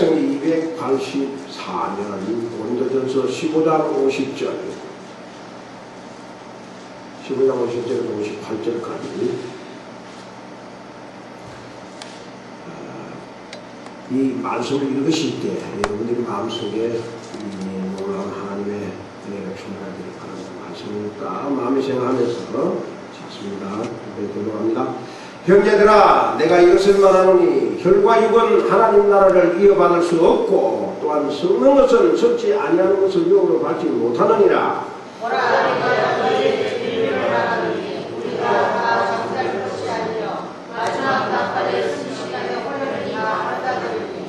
백성이 284년 고린도전서 15장 50절 15장 50절에서 58절까지 이 말씀을 읽으실 때 여러분들이 마음속에 이 놀라운 하나님의 은혜가 충만하기를 바라는 말씀을 딱 마음에 생각하면서 찾습니다. 기도합니다. 형제들아, 내가 이것을 말하노니 혈과 육은 하나님 나라를 이어받을 수 없고 또한 썩는 것은 썩지 아니하는 것을 육으로 받지 못하느니라.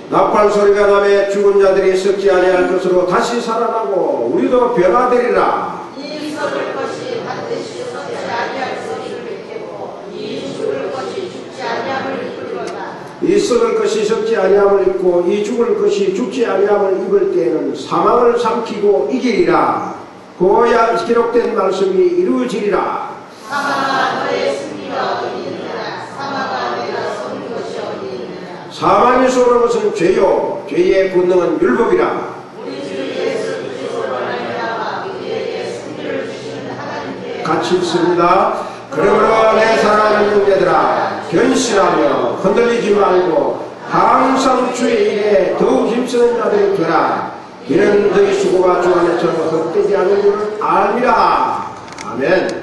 나팔 소리가 나매 죽은 자들이 썩지 아니할 것으로 다시 살아나고 우리도 변화되리라. 이 썩을 것이 반드시 썩지 아니할 소리를 뱉고 이 죽을 것이 죽지 아니함을 입을거다. 이 썩을 것이 썩지 아니함을 입고 이 죽을 것이 죽지 아니함을 입을 때에는 사망을 삼키고 이기리라. 고야 기록된 말씀이 이루어지리라. 사망아 너의 승리가 어디 있느냐. 사망아 내가 썩는 것이 어디 있느냐. 사망이 쏘는 것은 죄요 죄의 권능은 율법이라. 우리 주 예수 그리스도로 말미암아 우리에게 승리를 주시는 하나님께 같이 읽습니다. 그러므로 내 사랑하는 형제들아, 견실하며 흔들리지 말고 항상 주의 일에 더욱 힘쓰는 자들이 되라. 이는 너희 수고가 주 안에서 헛되지 않은 줄을 알미라. 아멘.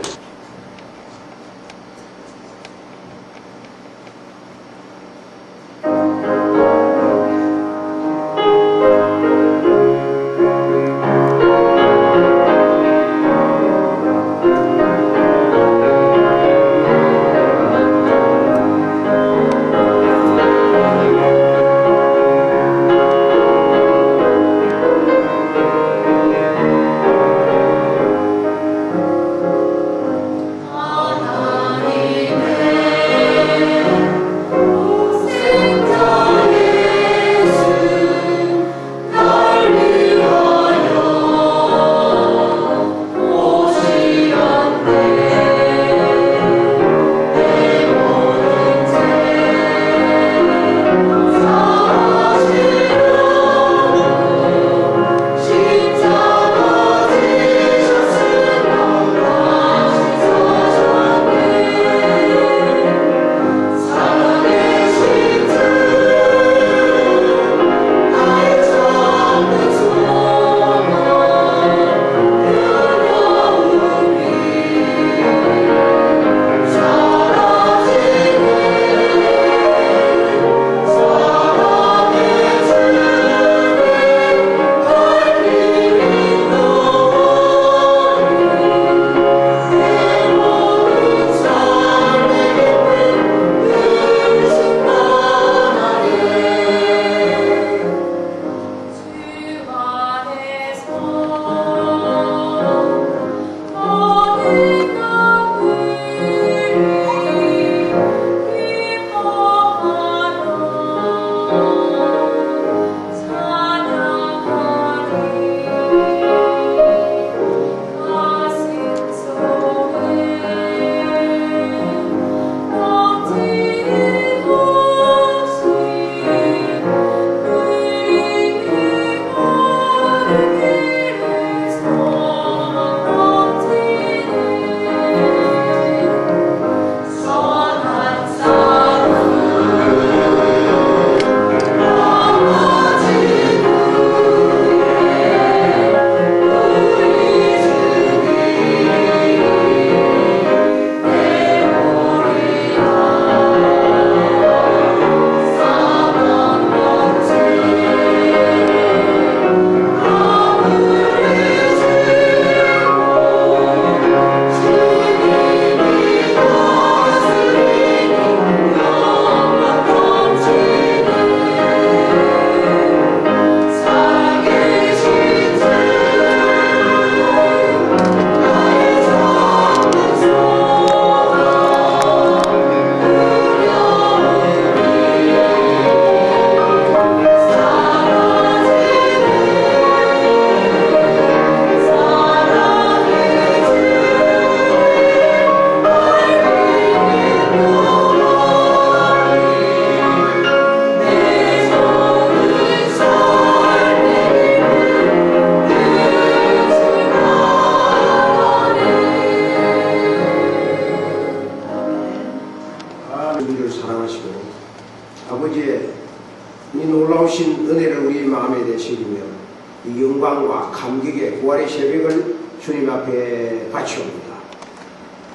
영광과 감격의 부활의 새벽을 주님 앞에 바치옵니다.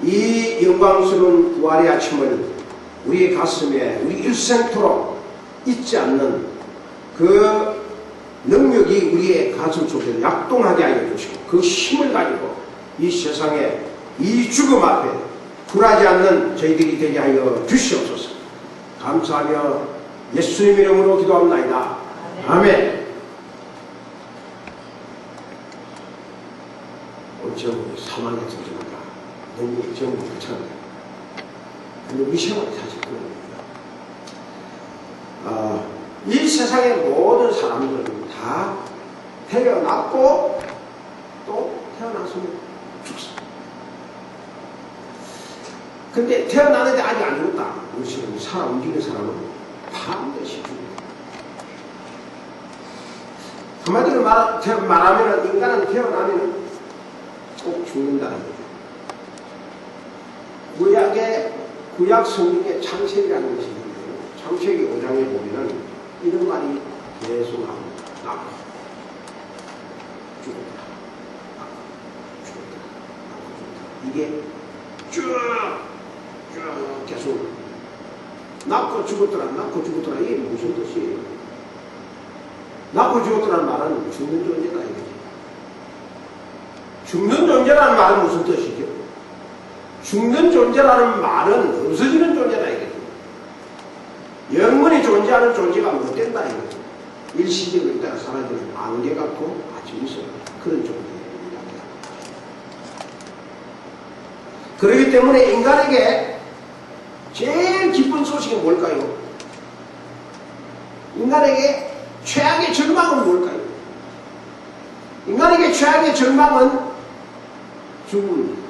이 영광스러운 부활의 아침을 우리의 가슴에 우리 일생토록 잊지 않는 그 능력이 우리의 가슴 속에 약동하게 하여 주시고 그 힘을 가지고 이 세상에 이 죽음 앞에 굴하지 않는 저희들이 되게 하여 주시옵소서. 감사하며 예수님 이름으로 기도합니다. 아멘. 오늘 제목이 사망의 도전이다. 너무 제목이 그렇잖아요. 근데 우리 생활이 사실 그겁니다. 이 세상의 모든 사람들은 다 태어났고 또 태어났으면 죽습니다. 근데 태어나는데 아직 안 죽었다. 우리 지금 움직이는 사람은 반드시 죽습니다. 한마디로 말하면 인간은 태어나면 꼭 죽는다는 거죠. 구약 성경의 창세기라는 것이 있는데요. 창세기 5장에 보면은 이런 말이 계속 나옵니다. 낳고 죽었다. 낳고 죽었다. 낳고 죽었다. 이게 쭉 계속 낳고 죽었더라. 낳고 죽었더라. 이게 무슨 뜻이에요? 낳고 죽었더라는 말은 죽는 존재다 이거지. 죽는 존재라는 말은 무슨 뜻이죠? 죽는 존재라는 말은 없어지는 존재다 이거죠. 영원히 존재하는 존재가 못 된다 이거죠. 일시적으로 있다가 사라지는 안개 같고 아주 있어요. 그런 존재입니다. 그렇기 때문에 인간에게 제일 기쁜 소식이 뭘까요? 인간에게 최악의 절망은 뭘까요? 인간에게 최악의 절망은 죽음.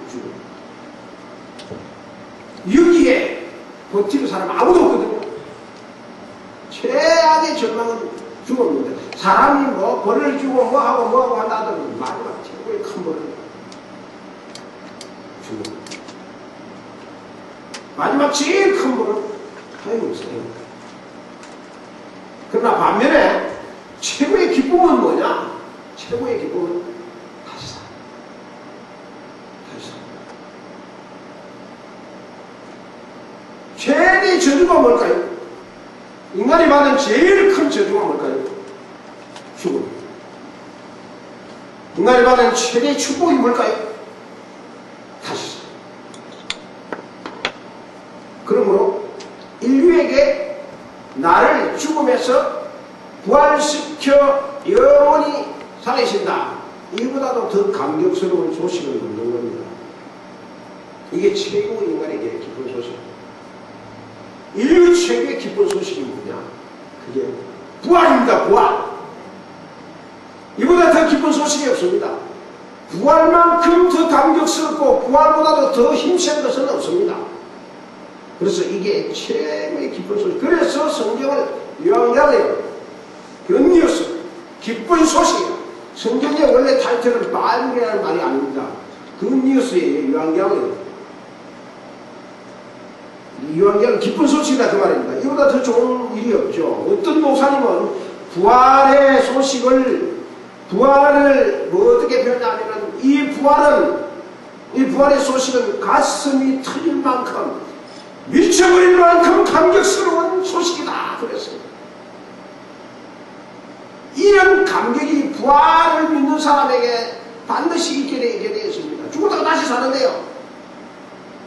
여기에 버티는 사람 아무도 없거든요. 최악의 절망은 죽음입니다. 사람이 벌을 주고 뭐하고 한다 하더라도 마지막 최고의 큰 벌은 죽음. 마지막 제일 큰 벌은 하여금 사형입니다. 그러나 반면에 최고의 기쁨은 뭐냐? 최고의 기쁨은 다시 살아. 최대의 저주가 뭘까요? 인간이 받은 제일 큰 저주가 뭘까요? 죽음. 인간이 받은 최대의 축복이 뭘까요? 다시 살아. 그러므로 인류에게 나를 죽음에서 부활시켜 영원히 살아계신다. 이보다도 더 감격스러운 소식을 듣는 겁니다. 이게 최고의 인간에게 기쁜 소식입니다. 인류 최고의 기쁜 소식이 뭐냐? 그게 부활입니다. 부활. 이보다 더 기쁜 소식이 없습니다. 부활만큼 더 감격스럽고 부활보다도 더 힘센 것은 없습니다. 그래서 이게 최고의 기쁜 소식. 그래서 성경을 요한계시록에 굿뉴스, 기쁜 소식이에요. 성경의 원래 타이틀은 바이블이라는 말이 아닙니다. 굿뉴스예요. 요한계시록에. 요한계시록 기쁜 소식이다 그 말입니다. 이보다 더 좋은 일이 없죠. 어떤 목사님은 부활의 소식을 어떻게 표현하냐면 이 부활의 소식은 가슴이 터질 만큼 미쳐버릴 만큼 감격스러운 소식이다 그랬습니다. 이런 감격이 부활을 믿는 사람에게 반드시 있게 되어 있습니다. 죽었다가 다시 사는데요.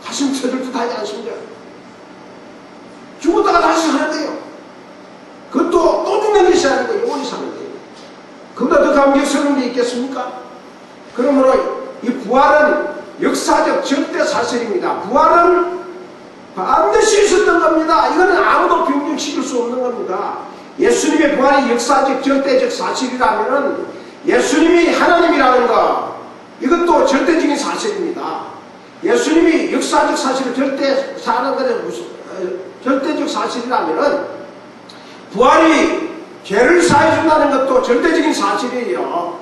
가슴 터질 듯 하지 않습니다. 죽었다가 다시 사는데요. 그것도 또 죽는 것이 아니고 영원히 사는데요. 그보다 더 감격스러운 게 있겠습니까? 그러므로 이 부활은 역사적 절대 사실입니다. 부활은 반드시 있었던 겁니다. 이거는 아무도 변경시킬 수 없는 겁니다. 예수님의 부활이 역사적 절대적 사실이라면 예수님이 하나님이라는 것, 이것도 절대적인 사실입니다. 예수님이 역사적 사실을 절대적 사실이라면 부활이 죄를 사해준다는 것도 절대적인 사실이에요.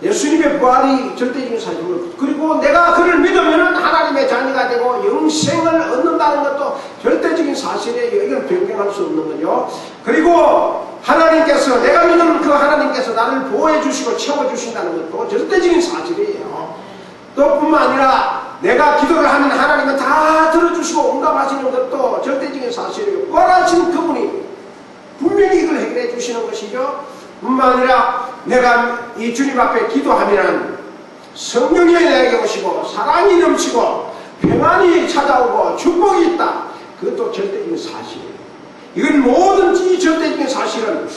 예수님의 부활이 절대적인 사실이고, 그리고 내가 그를 믿으면 하나님의 자녀가 되고 영생을 얻는다는 것도 절대적인 사실이에요. 이건 변경할 수 없는 거죠. 그리고 하나님께서, 내가 믿는 그 하나님께서 나를 보호해 주시고 채워주신다는 것도 절대적인 사실이에요. 또 뿐만 아니라 내가 기도를 하면 하나님은 다 들어주시고 응답하시는 것도 절대적인 사실이에요. 부활하신 그분이 분명히 이걸 해결해 주시는 것이죠. 뿐만 아니라 내가 이 주님 앞에 기도하면 성령이 내게 오시고 사랑이 넘치고 평안이 찾아오고 축복이 있다. 그것도 절대적인 사실이에요. 이건 모든 이 절대적인 사실은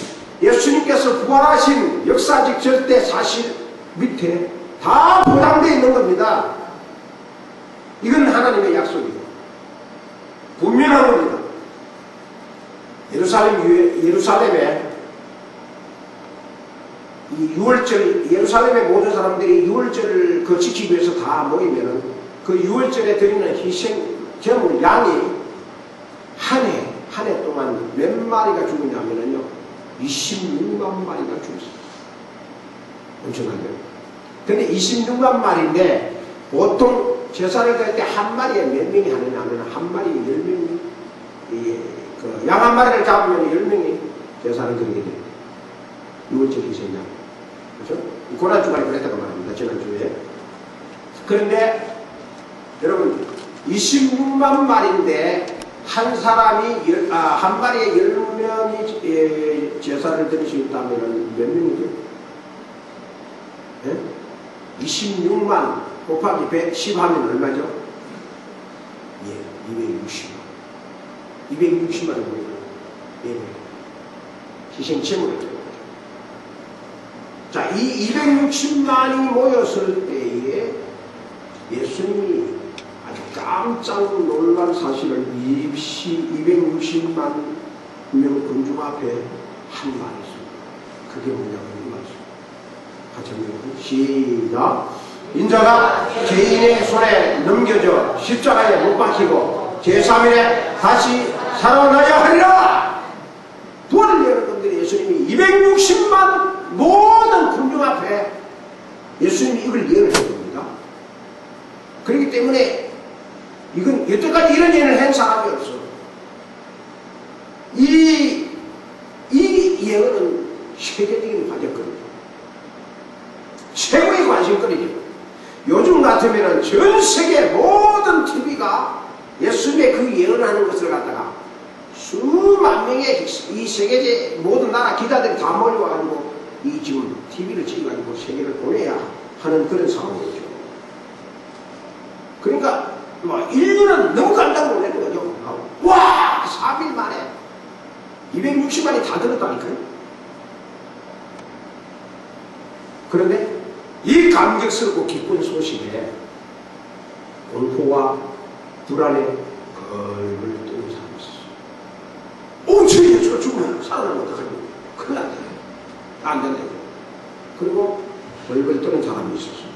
예수님께서 부활하신 역사적 절대 사실 밑에 다 포함되어 있는 겁니다. 이건 하나님의 약속이고 분명한 겁니다. 예루살렘에 이 6월절, 예루살렘의 모든 사람들이 6월절을 그 지키기 위해서 다 모이면은 그 6월절에 드리는 희생 제물 양이 한 해 동안 몇 마리가 죽느냐면요 26만 마리가 죽었어요. 엄청나죠? 근데 26만 마리인데 보통 제사를 드릴 때 한 마리에 몇 명이 하느냐면 한 마리에 10명이, 양 한 마리를 잡으면 10명이 제사를 드리게 돼요. 6월절 희생양. 그렇죠? 고난주간에 그랬다고 말합니다. 지난주에. 그런데 여러분 26만 마리인데 한 사람이 한 마리에 10명이 제사를 드릴 수 있다면 몇 명이죠? 네? 26만 곱하기 110 하면 얼마죠? 예, 260만. 260만을 보여요. 예, 희생제물을 드려요. 자, 이 260만이 모였을 때에 예수님이 아주 깜짝 놀란 사실을 260만 명 군중 앞에 한 말이 있습니다. 그게 뭐냐면 이 말씀. 같이 한번 시작. 인자가 죄인의 손에 넘겨져 십자가에 못 박히고 제3일에 다시 살아나야 하리라. 부활을 여러분들이 예수님이 260만 모든 군중 앞에 예수님이 이걸 예언을 한 겁니다. 그렇기 때문에 이건 여태까지 이런 예언을 한 사람이 없어. 이 예언은 세계적인 관심거리죠. 최고의 관심거리죠. 요즘 같으면 전 세계 모든 TV가 예수님의 그 예언하는 것을 갖다가 수만 명의 이 세계의 모든 나라 기자들이 다 몰려와가지고 이 지금 TV를 찍어가지고 세계를 보내야 하는 그런 상황이죠. 그러니까 뭐 인류는 너무 깜짝 놀라는 거죠. 와! 3일 만에 260만이 다 들었다니까요. 그런데 이 감격스럽고 기쁜 소식에 공포와 불안에 걸걸 뜨는 사람이 있었어요. 저 예수가 죽으면 살아나면 어떡하니? 큰일 난다. 안 된다. 그리고 벌벌 떠는 사람이 있었어요.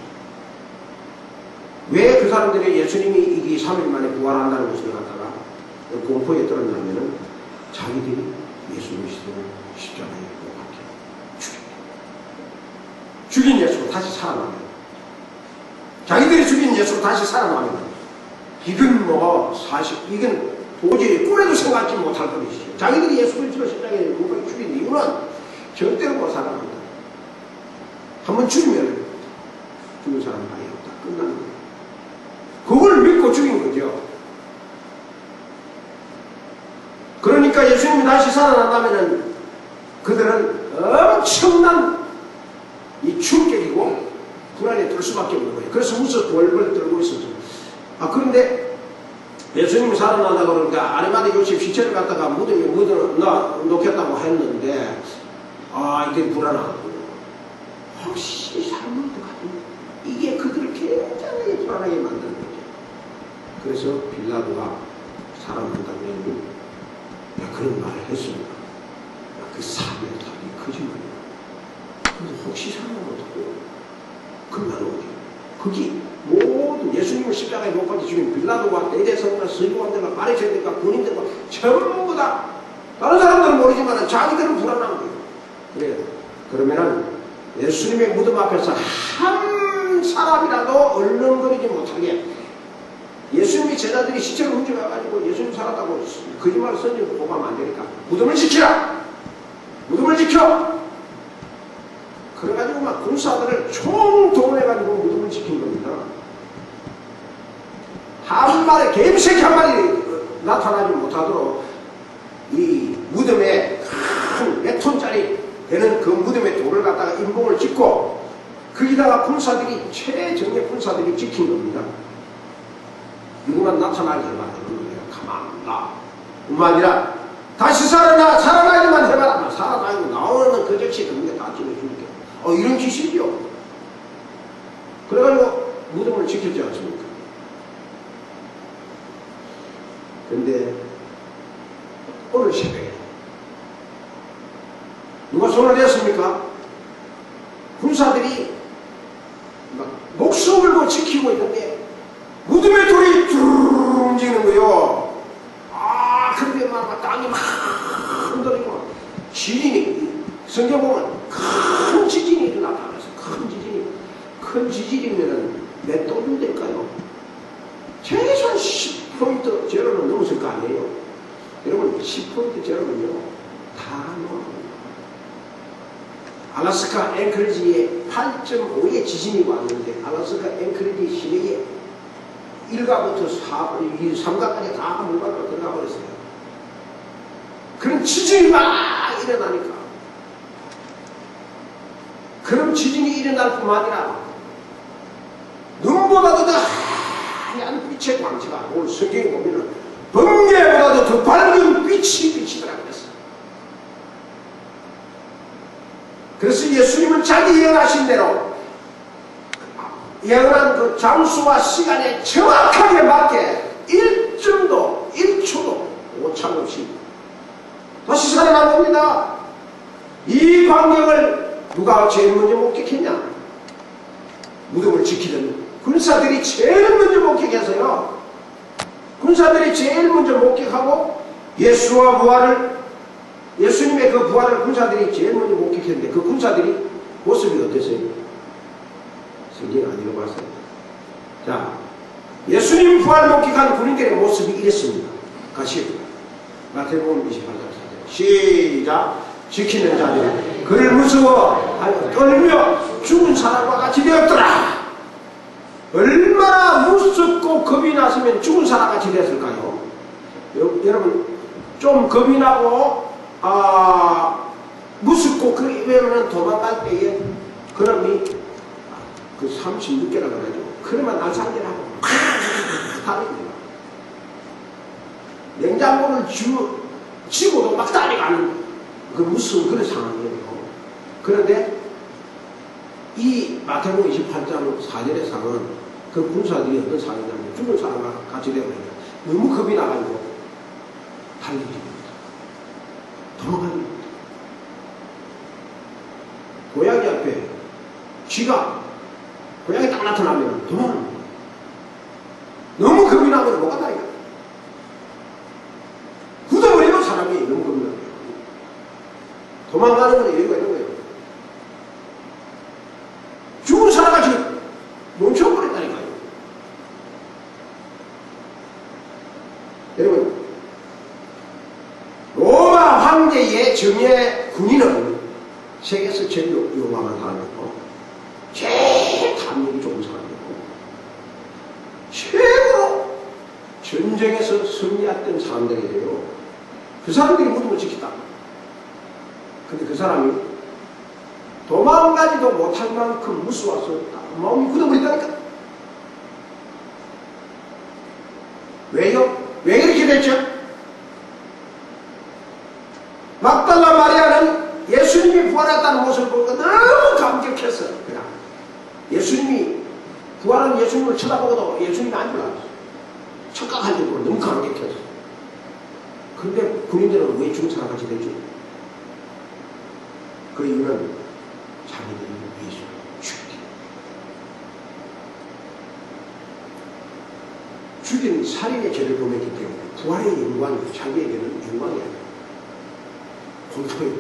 왜 그 사람들이 예수님이 이게 3일 만에 부활한다는 것을 갖다가 공포에 떨었냐면은 자기들이 예수 그리스도를 십자가에 못 박혀 죽인 예수가 다시 살아나면, 자기들이 죽인 예수가 다시 살아나면 이건 뭐 사실 이건 도저히 꿈에도 생각하지 못할 것이죠. 자기들이 예수 그리스도를 십자가에 못 박혀 죽인 이유는 절대로 못 살아납니다. 한번 죽으면 죽은 사람 아예 없다. 끝나는 거예요. 그걸 믿고 죽인 거죠. 그러니까 예수님이 다시 살아난다면은 그들은 엄청난 이 충격이고 불안에 들 수밖에 없는 거예요. 그래서 웃어 벌벌 떨고 있었죠. 그런데 예수님이 살아난다고 그러니까 아리마대 요셉 시체를 갖다가 무덤에 놓겠다고 했는데 이게 불안하고 혹시 사람을 어떡하니? 이게 그들을 굉장히 불안하게 만드는 거죠. 그래서 빌라도가 사람한다면 그런 말을 했습니다. 그 사람의 답이 거짓말이야. 그래서 혹시 사람을 어떡해요? 그 말은 어디요? 거기 모든 예수님을 십자가에 못 박혀 죽인 빌라도와 대제사장과 서기관들과 바리새인들과 군인들과 전부 다 다른 사람들은 모르지만 자기들은 불안한 거예요. 그래요. 그러면은 예수님의 무덤 앞에서 한 사람이라도 얼렁거리지 못하게 예수님의 제자들이 시체를 훔쳐가가지고 예수님 살았다고 거짓말 선지를 보고하면 안 되니까 무덤을 지키라! 무덤을 지켜! 그래가지고 막 군사들을 총동원해가지고 무덤을 지킨 겁니다. 한 마리, 개미새끼 한 마리 나타나지 못하도록 이 무덤에 큰 몇 톤짜리 되는 그 무덤에 돌을 갖다가 임봉을 짓고 거기다가 군사들이 최정예 군사들이 지킨 겁니다. 누구만 나타나지 말라는 거예요. 가만 놔. 뿐만 아니라 다시 살아나기만 해봐라. 살아나고 나오는 그 즉시 그게 다 찍어줄게. 이런 짓이죠. 그래가지고 무덤을 지켰지 않습니까? 근데 오늘 새벽에 누가 손을 냈습니까? 군사들이 막 목숨 걸고 지키고 있는데 무덤의 돌이 뚜루루루 움직이는 거예요. 그런데 막 땅이 막 흔들리고 지진이, 성경 보면 큰 지진이 나타나서 큰 지진이면은 몇 도는 될까요? 최소한 10포인트 제로는 넘었을 거 아니에요? 여러분 10포인트 제로는요 다 넘어갑니다. 알래스카 앵커리지에 8.5의 지진이 왔는데 알래스카 앵커리지 시내에 1가부터 3가까지 다 물바다로 들어가 버렸어요. 그런 지진이 막 일어나니까 그런 지진이 일어날 뿐만 아니라 눈보다도 더 하얀 빛의 광채가 오늘 성경에 보면 번개보다도 더 밝은 빛이 비치더라고요. 그래서 예수님은 자기 예언하신 대로 예언한 그 장수와 시간에 정확하게 맞게 1점도 1초도 오차없이 다시 살아난 겁니다. 이 광경을 누가 제일 먼저 목격했냐? 무덤을 지키던 군사들이 제일 먼저 목격해서요. 군사들이 제일 먼저 목격하고 예수와 부활을 예수님의 그 부활을 군사들이 제일 먼저 목격했는데 그 군사들이 모습이 어땠어요? 성경 안 읽어봤어요. 자, 예수님 부활 목격한 군인들의 모습이 이랬습니다. 같이 마태복음 28장 4절 시작. 지키는 자들이 그를 무서워하여 떨며 죽은 사람과 같이 되었더라. 얼마나 무섭고 겁이 났으면 죽은 사람같이 됐을까요? 여러분 좀 겁이 나고 무섭고 그러면 도망갈 때에 그놈이 그 36개라고 그러죠. 그러면 날상대하고 달립니다. 냉장고를 쥐고도 막 달려가는 그 무서운 그런 상황이에요. 그런데 이 마태복음 28장 4절의 상은 그 군사들이 어떤 상이냐면 죽은 사람과 같이 되어버리니까 너무 겁이 나가지고 달리지 못합니다. 도망갑니다. 고양이 앞에 쥐가 고양이 딱 나타나면 도망갑니다. 너무 겁이 나면 못 간다니까. 굳어버리면 사람이 너무 겁이 나요. 도망가는 건 이유가 있는 거예요. 죽은 사람같이 멈춰버렸다니까요. 여러분, 로마 황제의 정예 군인은 세계에서 제일 용감한 사람이고, 제일 탐욕이 좋은 사람이고, 최고로 전쟁에서 승리했던 사람들이에요. 그 사람들이 무덤을 지켰다. 근데 그 사람이 도망가지도 못할 만큼 무서워서 마음이 굳어버렸다니까. 왜요? 왜 이렇게 됐죠? 막달라 마리아는 예수님이 부활했다는 모습을 보고 너무 감격했어. 그냥 예수님이 부활한 예수님을 쳐다보고도 예수님이 아니구나 착각할 정도로 너무 감격했어. 근데 군인들은 왜 죽은 사람같이 됐죠? 그 이유는 자기들이 예수를 죽인 살인의 죄를 범했기 때문에 부활의 영광이 자기에게는 영광이 아니에요. 공포예요.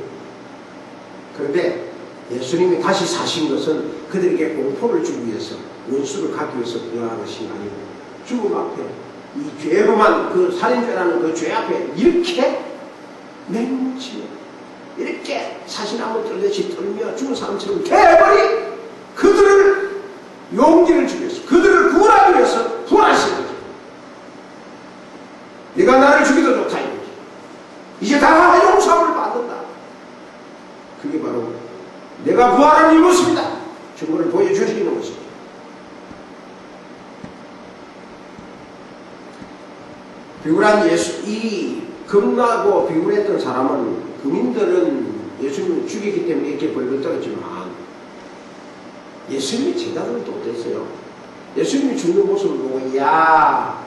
그런데 예수님이 다시 사신 것은 그들에게 공포를 주기 위해서, 원수를 갖기 위해서 부활한 것이 아니고 죽음 앞에, 이 죄로만, 그 살인죄라는 그 죄 앞에 이렇게 맹치며 이렇게 사시나무 떨듯이 떨며 죽은 사람처럼 개벌이 그들을 용기를 주기 위해서, 그들을 구원하기 위해서 부활하신 거죠. 네가 나를 죽이도 좋다 이거지. 이제 다 용서함을 받는다. 그게 바로 내가 부활을 이뤘습니다. 증거를 보여주시는 것이죠. 비굴한 예수, 이 겁나고 비굴했던 사람은, 금인들은 예수님을 죽이기 때문에 이렇게 벌벌 떨었지만 예수님이 제자들은 또 어땠어요? 예수님이 죽는 모습을 보고, 야,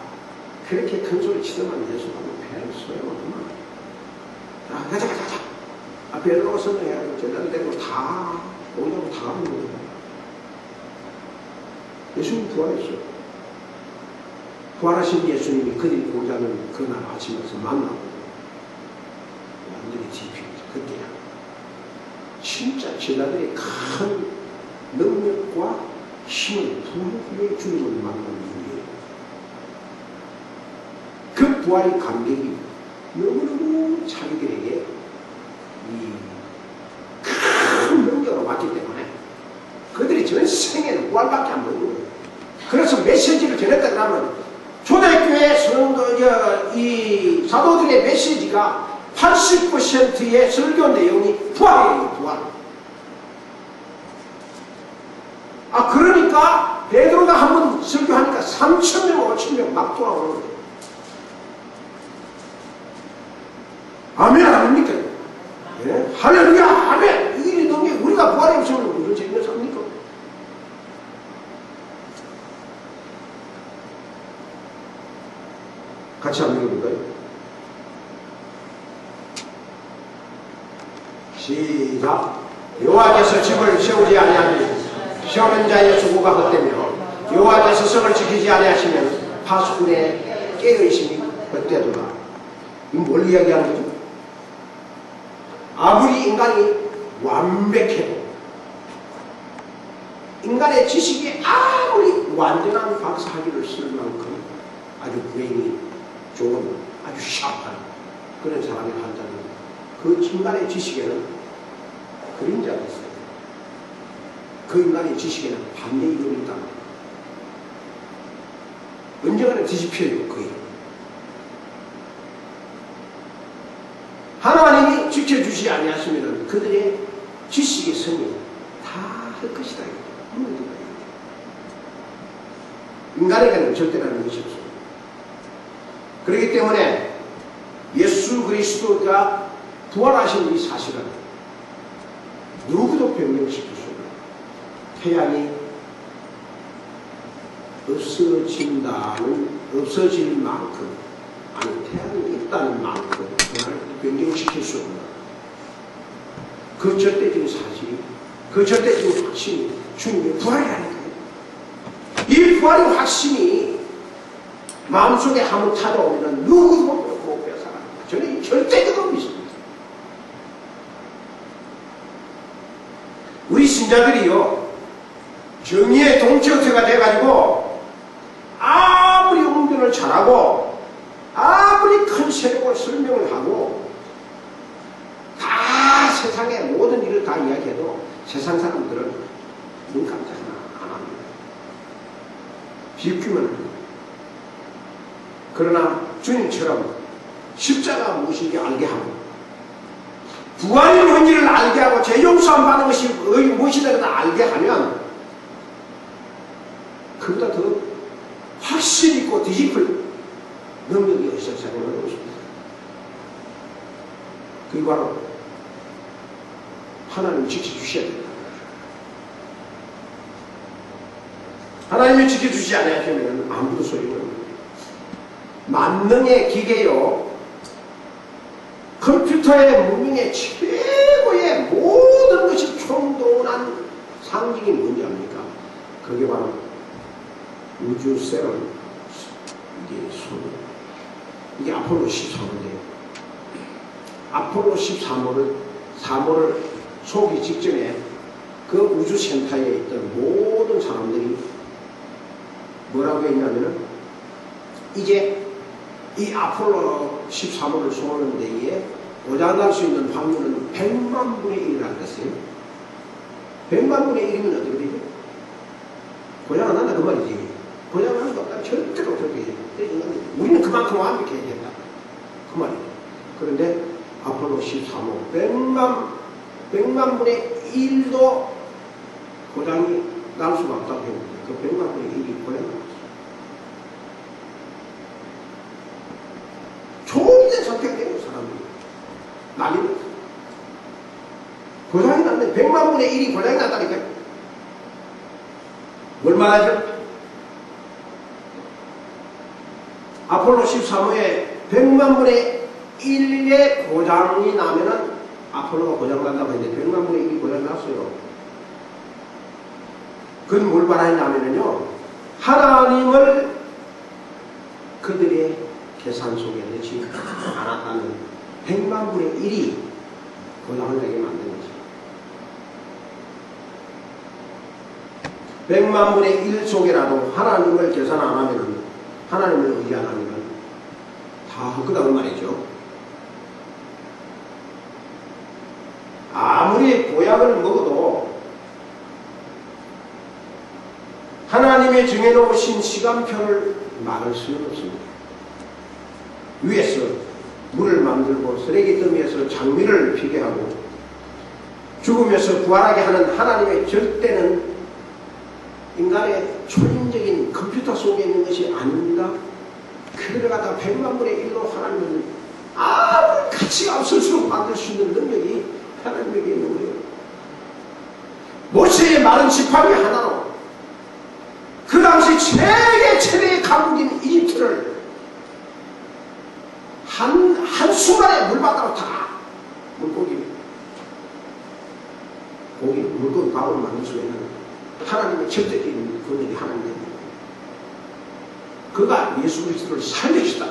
그렇게 큰 소리 치더만 예수님은 별 소용없구만. 자, 가자. 앞에 들어가 선정해가지고 제자들 데리고 다 오냐고 다 가는 거예요. 예수님 부활했어요. 부활하신 예수님이 그들이 공자는 그날 아침에서 만나고 완전히 뒤피죠. 그때야 진짜 제자들의 큰 능력과 힘을 부활의 주님을 만난 이유예요. 그 부활의 감격이 너무너무 자기들에게 이 큰 능력으로 왔기 때문에 그들이 전 생애는 부활밖에 안 보는 거예요. 그래서 메시지를 전했다 그러면 초대교회 성도, 이 사도들의 메시지가 80%의 설교 내용이 부활이에요, 부활. 그러니까 베드로가 한번 설교하니까 3,000명, 5,000명 막 돌아오는 거예요. 아멘 아닙니까? 예? 할렐루야, 아멘! 이 일이 우리가 부활의 없으면 이런 재미가 삽니까? 같이 한번 읽어볼까요? 시작. 여호와께서 집을 세우지 아니하니 세우는 자의 수고가 헛되며 여호와께서 성을 지키지 아니하시면 파수꾼의 깨어있음이 헛되도다. 이건 뭘 이야기하는 거죠? 아무리 인간이 완벽해도, 인간의 지식이 아무리 완전한 박사학위를 쓸 만큼 아주 브레인이 좋은, 아주 샤프한 그런 사람이 한다면 그 인간의 지식에는 그림자가 있어요. 그 인간의 지식에는 반대 이론이 있다. 언젠가는 뒤집혀요, 거의. 하나님이 지켜주지 아니하시면 그들의 지식의 성이 다 할 것이다. 인간에게는 절대라는 것이 없습니다. 그렇기 때문에 예수 그리스도가 부활하신 이 사실은 누구도 변경시킬 수 없는, 태양이 없어질 만큼, 아니 태양이 있다는 만큼 변경시킬 수 없는 그 절대적인 사실이, 그 절대적인 확신이 주님의 부활이라니까요. 이 부활의 확신이 마음속에 한번 찾아오면 누구도 못 뺏어갑니다. 저는 이 절대적으로 믿습니다. 우리 신자들이요, 정의의 동체가 돼가지고 아무리 웅변을 잘하고 아무리 큰 세력을 설명을 하고 다 세상의 모든 일을 다 이야기해도 세상 사람들은 눈 깜짝이나 안 합니다. 비웃기만 합니다. 그러나 주님처럼 십자가 무엇인지 알게 하고 부활이 뭔지를 알게 하고 죄 용서함 받는 것이 무엇이냐를 알게 하면 그보다 더 확신 있고 뒤집을 능력이 있을 사람은 없습니다. 그게 바로 하나님이 지켜주셔야 된다. 하나님이 지켜주지 않으시면 아무도 소용없습니다. 만능의 기계요, 컴퓨터의 문명의 최고의 모든 것이 총동원한 상징이 뭔지 압니까? 그게 바로 우주 세럼, 이게 아폴로 13호인데요. 아폴로 13호를 쏘기 직전에 그 우주센터에 있던 모든 사람들이 뭐라고 했냐면은 이제 이 아폴로 13호를 쏘는 데에 고장날 수 있는 확률은 100만 분의 1이라고 했어요. 100만 분의 1이면 어떻게 되죠? 고장 안 난다 그 말이지. 고장 나는 거 없다. 절대로 그렇게 해야 돼. 우리는 그만큼 완벽해야 된다. 그 말이죠. 그런데 아폴로 13호 100만 분의 1도 고장이 날 수가 없다고 했는데 그 100만 분의 1이 고장이 났어요. 좋은데 선택되는 사람들이 난리를 고장이 났네. 100만 분의 1이 고장이 났다니까요. 뭘 말하죠? 아폴로 13호에 100만 분의 1의 고장이 나면은 아폴로가 고장난다고 했는데 100만 분의 1이 고장났어요. 그건 뭘 말하냐면요, 하나님을 그들의 계산 속에 넣지 않았다는 100만 분의 1이 고장을 내게 만든 거죠. 100만 분의 1 속에라도 하나님을 계산 안 하면은, 하나님을 의지 안 하면 다 헛거다는 말이죠. 아무리 보약을 먹어도 하나님의 정해놓으신 시간표를 막을 수는 없습니다. 위에서 물을 만들고 쓰레기 더미에서 장미를 피게 하고 죽음에서 부활하게 하는 하나님의 절대는 인간의 초인적인 컴퓨터 속에 있는 것이 아닙니다. 그를 갖다 100만 분의 1로 하나님은 아무 가치가 없을수록 만들 수 있는 능력이 하나님에게 있는 거예요. 모세의 마른 지팡이 하나로 그 당시 세계 최대의 강국인 이집트를 한순간에 물바다로 다 물고기 가오를 만들 수 있는 하나님의 절대적인 권력이 하나님입니다. 그가 예수 그리스도를 살리시다.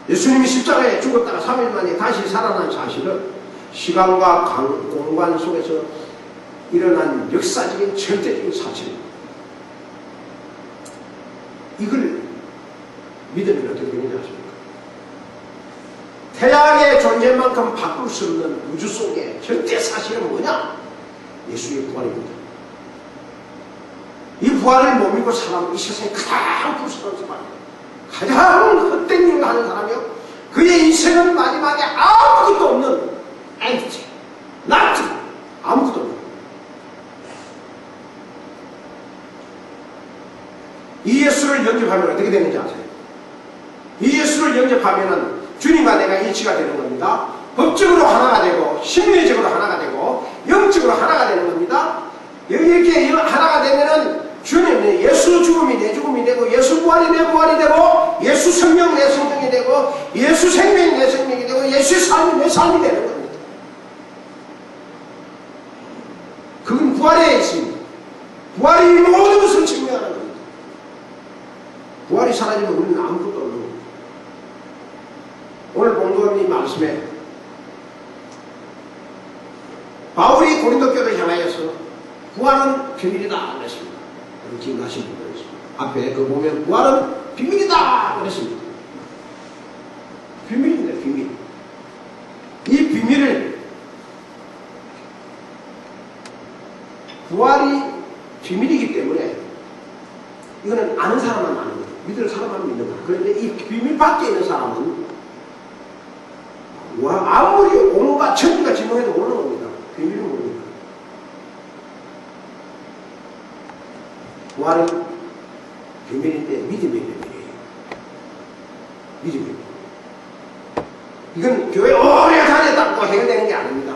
예수님이 십자가에 죽었다가 3일 만에 다시 살아난 사실은 시간과 공간 속에서 일어난 역사적인 절대적인 사실입니다. 이걸 믿으면 어떻게 되느냐 하십니까? 태양의 존재만큼 바꿀 수 없는 우주 속의 절대 사실은 뭐냐? 예수의 부활입니다. 이 부활을 못 믿고 살아온 이 세상에 가장 불쌍한 사람이에요. 가장 헛된 일을 하는 사람이요. 그의 인생은 마지막에 아무것도 없는 엔티, 나트, 아무것도 없는. 이 예수를 영접하면 어떻게 되는지 아세요? 이 예수를 영접하면은 주님과 내가 일치가 되는 겁니다. 법적으로 하나가 되고 심리적으로 하나가 되고 영적으로 하나가 되는 겁니다. 이렇게 하나가 되면은 주님은 예수 죽음이 내 죽음이 되고 예수 부활이 내 부활이 되고 예수 생명 내 생명이 되고 예수 생명이 내 생명이 되고 예수의 삶이 내 삶이 되는 겁니다. 그건 부활에 있습니다. 부활이 모든 것을 증명하는 겁니다. 부활이 사라지면 우리는 아무것도 없는 겁니다. 오늘 본도님 말씀에 바울이 고린도 교회를 향하여서 부활은 비밀이다 그랬습니다. 기억나신 분들 있습니다. 앞에 그 보면 부활은 비밀이다 그랬습니다. 비밀인데 비밀. 이 비밀을 부활이 비밀이기 때문에 이거는 아는 사람만 아는 거예요. 믿을 사람만 믿는 거예요. 그런데 이 비밀 밖에 있는 사람은 아무리 온갖 천지가 지명해도 모르는 겁니다. 비밀은 모릅니다. 부활은 비밀인데 믿음의 비밀이에요. 믿음의 비밀. 이건 교회 오래 다녔다고 해결되는 게 아닙니다.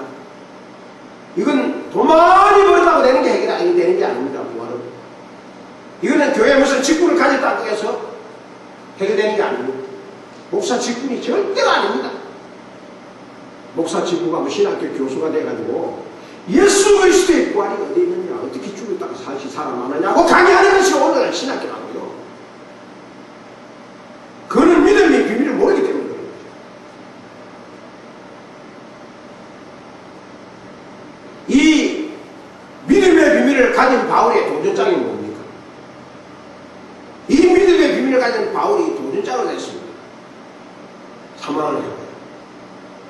이건 돈 많이 벌었다고 되는 게 해결이 되는 게 아닙니다. 부활은. 이거는 교회 무슨 직분을 가졌다고 해서 해결되는 게 아닙니다. 목사 직분이 절대로 아닙니다. 목사 직분가 뭐 신학교 교수가 돼가지고 예수 그리스도의 부활이 어디 있느냐, 어떻게 죽었다가 다시 살아나느냐고 강의하는 것이 오늘날 신학교라고요. 그는 믿음의 비밀을 모르기 때문에 그래요. 이 비밀을 가진 바울의 도전장이 뭡니까? 이 믿음의 비밀을 가진 바울이 도전장을 냈습니다. 사망을 해요.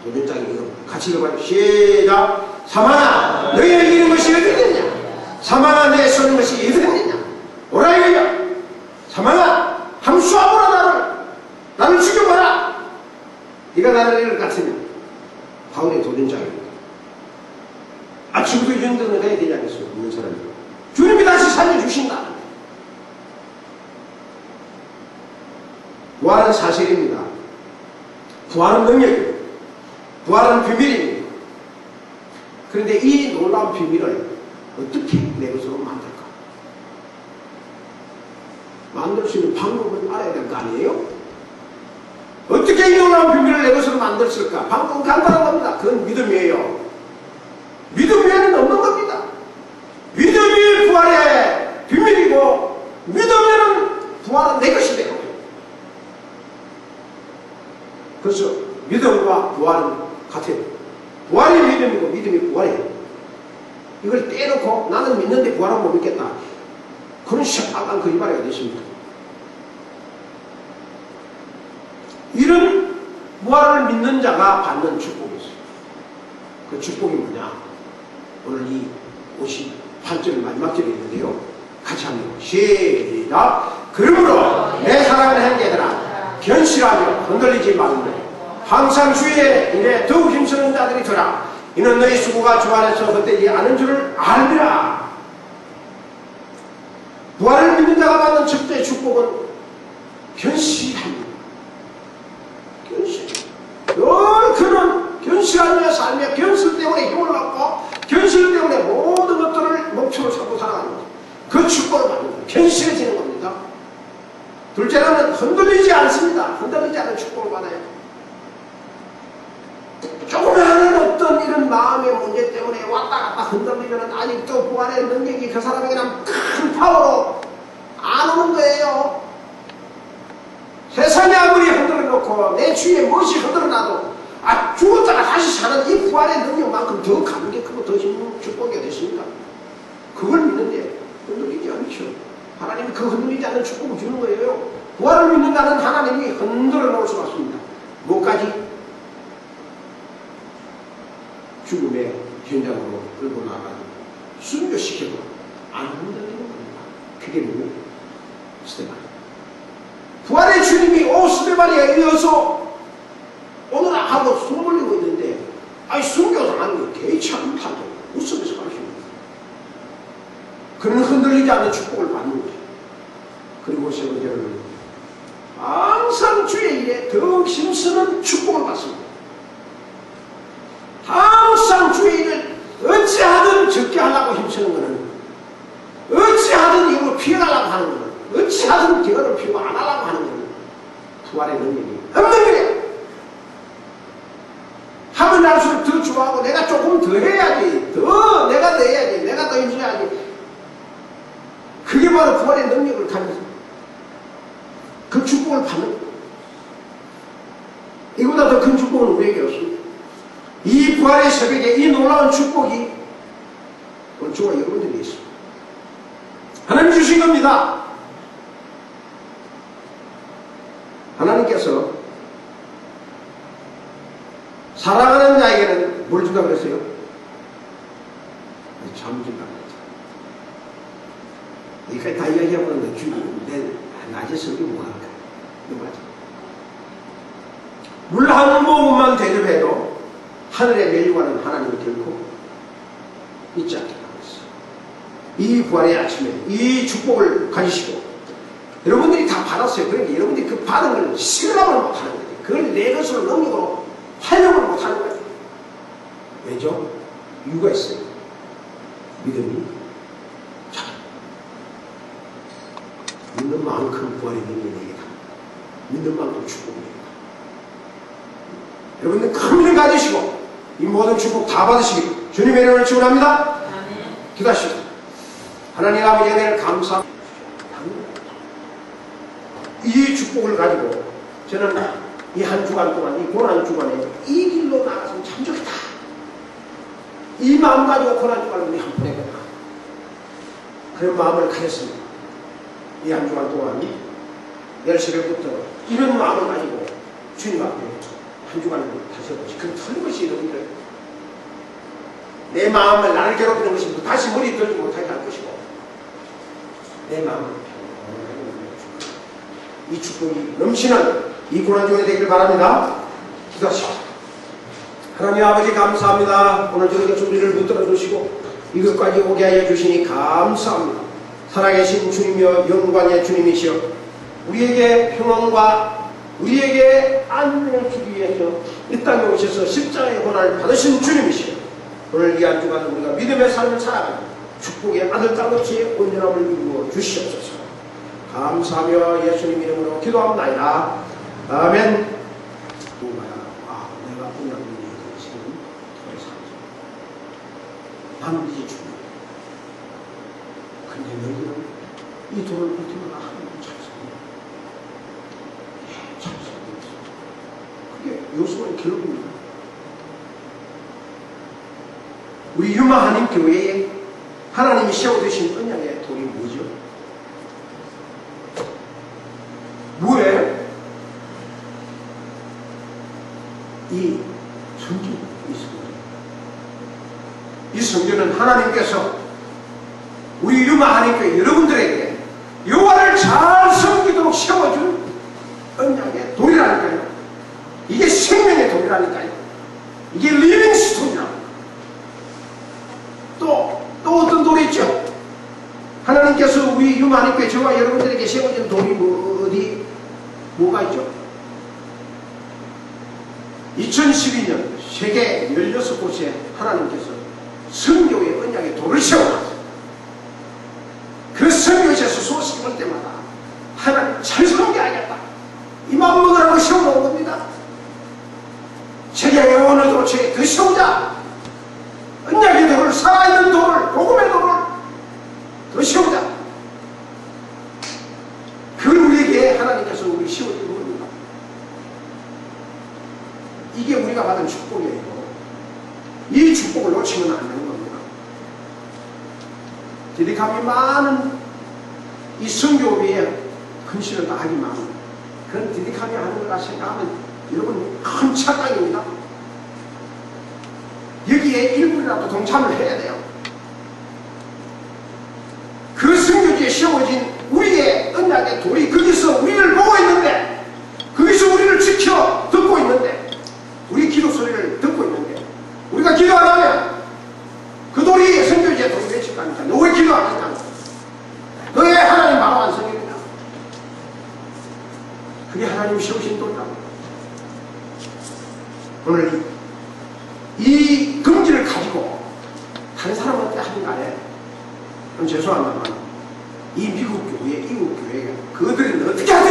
도전장이 이거 같이 읽어봐요. 시작. 사망아 너희를 이기는 것이 어디 있느냐? 사망아 내 쏘는 것이 어디 있느냐? 오라 이거야. 사망아 함수하거라 나를 죽여봐라. 네가 나를 이길 것 같으면 바울의 도전장입니다. 아침부터 이 정도는 해야 되지 않겠어요? 있는 사람이 주님이 다시 살려주신다. 부활은 사실입니다. 부활은 능력입니다. 부활은 비밀입니다. 그런데 이 놀라운 비밀을 어떻게 내 것으로 만들까? 만들 수 있는 방법을 알아야 될 거 아니에요? 어떻게 이 놀라운 비밀을 내 것으로 만들었을까? 방법은 간단한 겁니다. 그건 믿음이에요. 믿음 외에는 없는 겁니다. 믿음이 부활의 비밀이고 믿으면 부활은 내 것이 되는 거예요. 그래서 믿음과 부활은 같아요. 부활이 믿음이고 믿음이 부활이에요. 이걸 떼놓고 나는 믿는데 부활은 못 믿겠다. 그런 시원한 거짓말이 어디 있습니까? 이런 부활을 믿는 자가 받는 축복이 있어요. 그 축복이 뭐냐? 오늘 이 58절 마지막 절에 있는데요. 같이 합니다. 시작. 그러므로 내 사랑하는 형제들아 견실하며 흔들리지 말고 항상 주의 일에 더욱 힘쓰는 자들이 되라. 이는 너희 수고가 주 안에서 헛되지 않은 줄을 알리라. 부활을 믿는 자가 받는 첫째 축복은 견실합니다. 견실. 그는 견실하며 살며 견실 때문에 힘을 얻고 견실 때문에 모든 것들을 목표로 삼고 살아가는 거죠. 그 축복을 받는 거예요. 견실해지는 겁니다. 둘째로는 흔들리지 않습니다. 흔들리지 않은 축복을 받아요. 조그마한 어떤 이런 마음의 문제 때문에 왔다 갔다 흔들리면 아직도 부활의 능력이 그 사람에게는 큰 파워로 안 오는 거예요. 세상에 아무리 흔들어 놓고 내 주위에 무엇이 흔들어 놔도 죽었다가 다시 사는 이 부활의 능력만큼 더 감격하고 더 힘든 축복이 어딨습니까? 그걸 믿는데 흔들리지 않죠. 하나님이 그 흔들리지 않는 축복을 주는 거예요. 부활을 믿는다는 하나님이 흔들어 놓을 수가 없습니다. 뭐까지? 죽음의 현장으로 끌고 나가는 순교시켜도 안 흔들리는 겁니다. 그게 뭐예요? 스테반. 부활의 주님이 스테반에 이어서 오늘 하고 숨 돌리고 있는데 순교당하는 게 개의치 않다고 웃으면서 가르칩니다. 그는 흔들리지 않는 축복을 받는 거죠. 그리고 세 번째로는 항상 주의 일에 더욱 힘쓰는 축복을 받습니다. 항상 주의 일을 어찌하든 적게 하려고 힘쓰는 것은 어찌하든 이걸 피해가려고 하는 것은 어찌하든 기회를 피고 안 하려고 하는 것은 부활의 능력이 없는 거예요. 하면 할수록 더 좋아하고 내가 조금 더 해야지, 더 내가 더 해야지, 내가 더 힘써야지. 그게 바로 부활의 능력을 가면서 그 축복을 받는 거예요. 이보다 더 큰 축복은 우리에게 없습니다. 이 부활의 새벽에 이 놀라운 축복이 오늘 저와 여러분들이 있습니다. 하나님 주신 겁니다. 하나님께서 사랑하는 자에게는 뭘 준다고 그랬어요? 참 준다고 그랬죠. 여기까지 다 이야기해보는데 내 낮에 설교 뭐할까? 이거 맞아. 물 한 모금만 대접해도 하늘에 내려가는 하나님이 결코 잊지 않게 하고 있어요. 이 부활의 아침에 이 축복을 가지시고 여러분들이 다 받았어요. 그러니까 여러분들이 그 받은 걸 실감을 못하는 거예요. 그걸 내 것으로 능력으로 활용을 못하는 거예요. 왜죠? 이유가 있어요. 믿음이 잘 믿는 만큼 부활의 능력이 내게다. 믿는 만큼 축복입니다. 여러분들 큰 믿음 가지시고 이 모든 축복 다 받으시기 주님의 이름을 축원합니다. 기도하시죠. 하나님 아버지 은혜를 감사합니다. 이 축복을 가지고 저는 이 한 주간 동안 이 고난 주간에 이 길로 나가서는 참 좋겠다. 이 마음 가지고 고난 주간을 우리 한번 해보자. 그런 마음을 가졌습니다. 이 한 주간 동안 10시부터 이런 마음을 가지고 주님 앞에 한 주간을 다시 해보시. 그럼 틀림없이 여러분들 내 마음을 나를 괴롭히는 것이 다시 머리 들지 못하게 할 것이고 내 마음을 이 축복이 넘치는 이 고난주간이 되길 바랍니다. 기도하시오. 하나님 아버지 감사합니다. 오늘 저녁에 준비를 붙들어 주시고 이것까지 오게 하여 주시니 감사합니다. 살아계신 주님이여 영광의 주님이시여 우리에게 평안과 우리에게 안녕을 주기 위해서 이 땅에 오셔서 십자가의 고난을 받으신 주님이시여 오늘 이 한 주간 우리가 믿음의 삶을 살아가는 축복의 아들 딸없이 온전함을 이루어 주시옵소서. 감사하며 예수님 이름으로 기도합니다. 아멘. 내가 오늘 지금 더 이상 반드시 죽는다. 근데 너희들은 이 돌을 볼 때마다 하나님 찬송합니다. 찬송합니다. 그게 요소의 기록입니다. 우리 유마하님 교회에 하나님이 세워두신 언약의 돌이 뭐죠? 뭐예요? 이 성경이 있습니다. 이 성경은 하나님께서 우리 유마하님께 여러분들에게 여호와를 잘 섬기도록 세워준 언약의 돌이라니까요. 이게 생명의 돌이라니까요. 이게 리빙스톤이라고. 또 어떤 돌이 있죠? 하나님께서 우리 유마하님께 저와 여러분들에게 세워준 돌이 뭐가 있죠? 2012년 세계 16곳에 하나님께서 선교의 언약의 돌을 세워놨어요. 그 선교에서 소식이 올 때마다 하나님 잘 섬겨야겠다 이 마음 먹으라고 세워놓은 겁니다. 세계 어느 도처에 그 세우자. 언약의 돌을, 살아있는 돌을, 복음의 돌을 더 세우자. 그걸 우리에게 하나님께서 우리 세워준 겁니다. 이게 우리가 받은 축복이에요. 이 축복을 놓치면 안 되는 겁니다. 디디감이 많은 이 선교비에 헌신을 다하기만 그런 디디감이 하는 거라 생각하면 여러분 큰 착각입니다. 여기에 일부라도 동참을 해야 돼요. 그 선교지에 세워진 우리의 언약의 돌이 거기서 우리를 보고 있는데 거기서 우리를 지켜 듣고 있는데 우리 기도 소리를 듣고 있는데 우리가 기도 안 하면 그 돌이 선교지에 돌이 외칠 겁니다. 너 왜 기도 안 하냐? 너의 하나님 마음 안 섬기느냐? 그게 하나님 세우신 돌이라고. 오늘 이 긍지를 가지고 다른 사람한테 하는 거 아니에요? 그럼 죄송합니다만